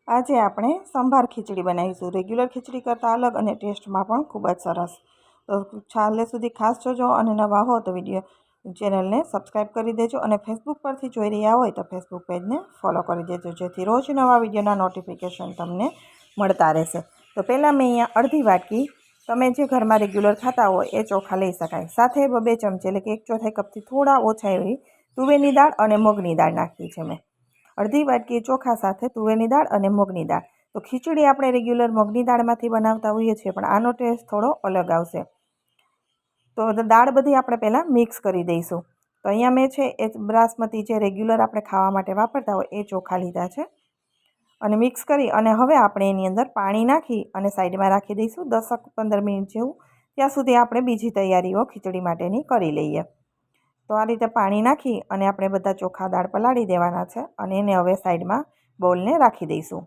આજે આપણે સંભાર ખીચડી બનાવીશું. રેગ્યુલર ખીચડી કરતાં અલગ અને ટેસ્ટમાં પણ ખૂબ જ સરસ. તો છેલ્લે સુધી ખાસ જોજો અને નવા હો તો ચેનલને સબસ્ક્રાઈબ કરી દેજો અને ફેસબુક પરથી જોઈ રહ્યા હોય તો ફેસબુક પેજને ફોલો કરી દેજો, જેથી રોજ નવા વિડીયોના નોટિફિકેશન તમને મળતા રહેશે. તો પહેલાં મેં અહીંયા અડધી વાટકી, તમે જે ઘરમાં રેગ્યુલર ખાતા હોય એ ચોખા લઈ શકાય. સાથે 2 ચમચી એટલે કે 1/4 કપથી થોડા ઓછા એવી તુવેરની દાળ અને મગની દાળ નાખી છે મેં. અડધી વાટકી ચોખા સાથે તુવેરની દાળ અને મગની દાળ. તો ખીચડી આપણે રેગ્યુલર મગની દાળમાંથી બનાવતા હોઈએ છીએ, પણ આનો ટેસ્ટ થોડો અલગ આવશે. તો દાળ બધી આપણે પહેલાં મિક્સ કરી દઈશું. તો અહીંયા મેં છે એ બાસમતી જે રેગ્યુલર આપણે ખાવા માટે વાપરતા હોય એ ચોખા લીધા છે અને મિક્સ કરી અને હવે આપણે એની અંદર પાણી નાખી અને સાઈડમાં રાખી દઈશું 10-15 મિનિટ જેવું. ત્યાં સુધી આપણે બીજી તૈયારીઓ ખીચડી માટેની કરી લઈએ. તો આ રીતે પાણી નાખી અને આપણે બધા ચોખા દાળ પલાળી દેવાના છે અને એને હવે સાઈડમાં બોલને રાખી દઈશું.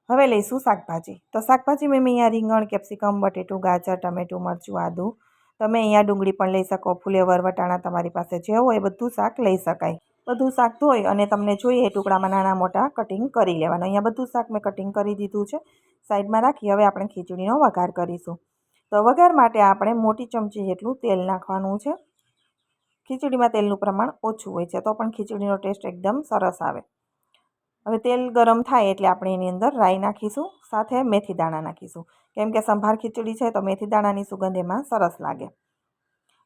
હવે લઈશું શાકભાજી. તો શાકભાજી મેં અહીંયા રીંગણ, કેપ્સિકમ, બટેટું, ગાજર, ટમેટું, મરચું, આદું, તમે અહીંયા ડુંગળી પણ લઈ શકો, ફુલેવર, વટાણા તમારી પાસે જે હોય એ બધું શાક લઈ શકાય. બધું શાક ધોઈ અને તમને જોઈએ એ ટુકડામાં નાના મોટા કટિંગ કરી લેવાનું. અહીંયા બધું શાક મેં કટિંગ કરી દીધું છે. સાઈડમાં રાખી હવે આપણે ખીચડીનો વઘાર કરીશું. તો વઘાર માટે આપણે મોટી ચમચી જેટલું તેલ નાખવાનું છે. ખીચડીમાં તેલનું પ્રમાણ ઓછું હોય છે તો પણ ખીચડીનો ટેસ્ટ એકદમ સરસ આવે. હવે તેલ ગરમ થાય એટલે આપણે એની અંદર રાઈ નાખીશું, સાથે મેથી દાણા નાખીશું. કેમ કે સંભાર ખીચડી છે તો મેથી દાણાની સુગંધ એમાં સરસ લાગે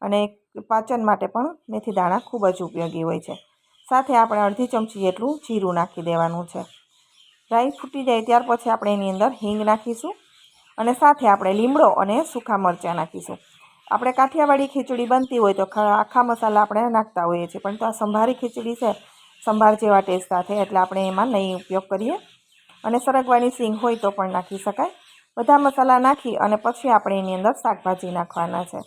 અને પાચન માટે પણ મેથી દાણા ખૂબ જ ઉપયોગી હોય છે. સાથે આપણે અડધી ચમચી જેટલું જીરું નાખી દેવાનું છે. રાઈ ફૂટી જાય ત્યાર પછી આપણે એની અંદર હિંગ નાખીશું અને સાથે આપણે લીમડો અને સૂકા મરચાં નાખીશું. આપણે કાઠિયાવાડી ખીચડી બનતી હોય તો આખા મસાલા આપણે નાખતા હોઈએ છીએ, પણ તો આ સંભારી ખીચડી છે સંભાર જેવા ટેસ્ટ સાથે, એટલે આપણે એમાં નહીં ઉપયોગ કરીએ. અને સરગવાની સિંગ હોય તો પણ નાખી શકાય. બધા મસાલા નાખી અને પછી આપણે એની અંદર શાકભાજી નાખવાના છે.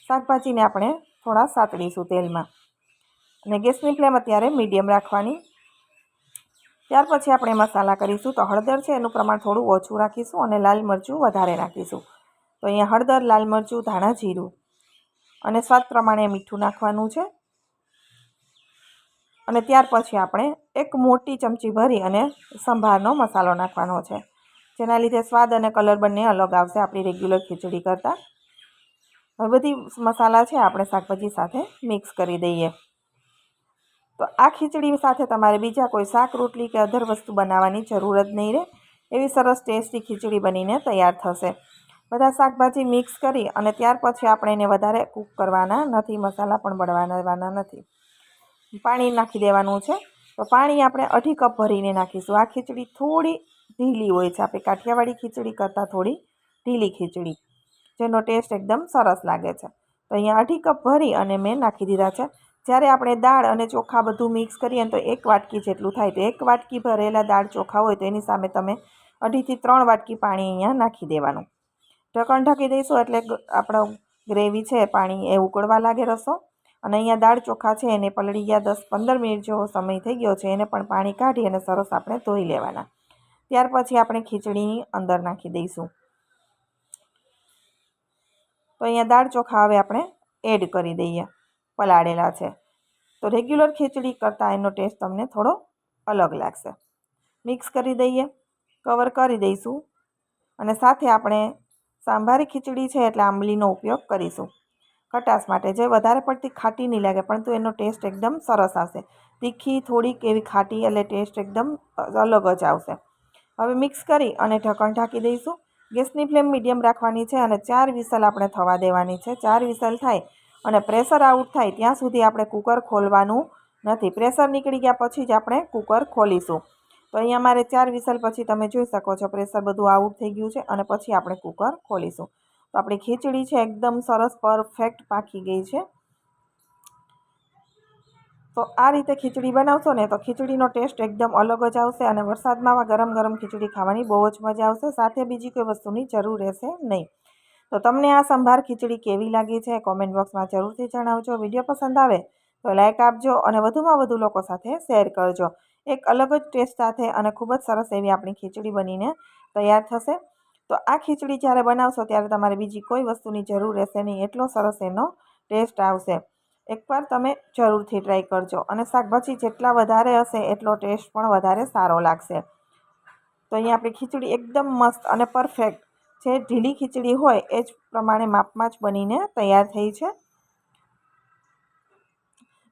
શાકભાજીને આપણે થોડા સાતળીશું તેલમાં અને ગેસની ફ્લેમ અત્યારે મીડિયમ રાખવાની. ત્યાર પછી આપણે મસાલા કરીશું. તો હળદર છે એનું પ્રમાણ થોડું ઓછું રાખીશું અને લાલ મરચું વધારે નાખીશું. તો અહીંયા હળદર, લાલ મરચું, ધાણા, જીરું અને સ્વાદ પ્રમાણે મીઠું નાખવાનું છે. અને ત્યાર પછી આપણે એક મોટી ચમચી ભરી અને સંભારનો મસાલો નાખવાનો છે, જેના લીધે સ્વાદ અને કલર બંને અલગ આવશે આપણી રેગ્યુલર ખીચડી કરતાં. હવે બધી મસાલા છે આપણે શાકભાજી સાથે મિક્સ કરી દઈએ. તો આ ખીચડી સાથે તમારે બીજા કોઈ શાક, રોટલી કે અધર વસ્તુ બનાવવાની જરૂર જ નહીં રહે. એવી સરસ ટેસ્ટી ખીચડી બનીને તૈયાર થશે. બધા શાકભાજી મિક્સ કરી અને ત્યાર પછી આપણે એને વધારે કૂક કરવાના નથી, મસાલા પણ બળવાના નથી. પાણી નાખી દેવાનું છે. તો પાણી આપણે 2.5 કપ ભરીને નાખીશું. આ ખીચડી થોડી ઢીલી હોય છે, આપણે કાઠિયાવાડી ખીચડી કરતાં થોડી ઢીલી ખીચડી, જેનો ટેસ્ટ એકદમ સરસ લાગે છે. તો અહીંયા 2.5 કપ ભરી અને મેં નાખી દીધા છે. જ્યારે આપણે દાળ અને ચોખા બધું મિક્સ કરીએ તો 1 વાટકી જેટલું થાય. તો 1 વાટકી ભરેલા દાળ ચોખા હોય તો એની સામે તમે 2.5 થી 3 વાટકી પાણી અહીંયા નાખી દેવાનું. ઢક્કણ ઢાંકી દઈશું એટલે આપણો ગ્રેવી છે પાણી એ ઉકળવા લાગે રસો. અને અહીંયા દાળ ચોખા છે એને પલળી ગયા, 10-15 મિનિટ જેવો સમય થઈ ગયો છે. એને પણ પાણી કાઢી અને સરસ આપણે ધોઈ લેવાના. ત્યાર પછી આપણે ખીચડીની અંદર નાખી દઈશું. તો અહીંયા દાળ ચોખા હવે આપણે એડ કરી દઈએ, પલાળેલા છે. તો રેગ્યુલર ખીચડી કરતાં એનો ટેસ્ટ તમને થોડો અલગ લાગશે. મિક્સ કરી દઈએ, કવર કરી દઈશું અને સાથે આપણે સાંભારી ખીચડી છે એટલે આંબલીનો ઉપયોગ કરીશું ખટાશ માટે, જે વધારે પડતી ખાટી નહીં લાગે પરંતુ એનો ટેસ્ટ એકદમ સરસ આવશે. તીખી થોડીક એવી ખાટી એટલે ટેસ્ટ એકદમ અલગ જ આવશે. હવે મિક્સ કરી અને ઢક્કણ ઢાંકી દઈશું. ગેસની ફ્લેમ મીડિયમ રાખવાની છે અને 4 વિસલ આપણે થવા દેવાની છે. 4 વિસલ થાય અને પ્રેશર આઉટ થાય ત્યાં સુધી આપણે કુકર ખોલવાનું નથી. પ્રેશર નીકળી ગયા પછી જ આપણે કુકર ખોલીશું. તો અહીંયા મારે 4 વિસલ પછી તમે જોઈ શકો છો પ્રેશર બધું આઉટ થઈ ગયું છે અને પછી આપણે કુકર ખોલીશું. તો આપણી ખીચડી છે એકદમ સરસ પરફેક્ટ પાકી ગઈ છે. તો આ રીતે ખીચડી બનાવશો ને તો ખીચડીનો ટેસ્ટ એકદમ અલગ જ આવશે અને વરસાદમાં ગરમ ગરમ ખીચડી ખાવાની બહુ જ મજા આવશે. સાથે બીજી કોઈ વસ્તુની જરૂર રહેશે નહીં. તો તમને આ સંભાર ખીચડી કેવી લાગી છે કોમેન્ટ બોક્સમાં જરૂરથી જણાવજો. વિડીયો પસંદ આવે તો લાઈક આપજો અને વધુમાં વધુ લોકો સાથે શેર કરજો. એક અલગ જ ટેસ્ટ સાથે અને ખૂબ જ સરસ એવી આપણી ખીચડી બનીને તૈયાર થશે. તો આ ખીચડી જ્યારે બનાવશો ત્યારે તમારે બીજી કોઈ વસ્તુની જરૂર રહેશે નહીં, એટલો સરસ એનો ટેસ્ટ આવશે. એકવાર તમે જરૂરથી ટ્રાય કરજો અને શાકભાજી જેટલા વધારે હશે એટલો ટેસ્ટ પણ વધારે સારો લાગશે. તો અહીંયા આપણી ખીચડી એકદમ મસ્ત અને પરફેક્ટ જે ઢીલી ખીચડી હોય એ જ પ્રમાણે માપમાં જ બનીને તૈયાર થઈ છે.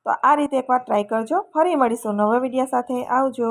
તો આ રીતે એકવાર ટ્રાય કરજો. ફરી મળીશું નવા વિડીયો સાથે. આવજો.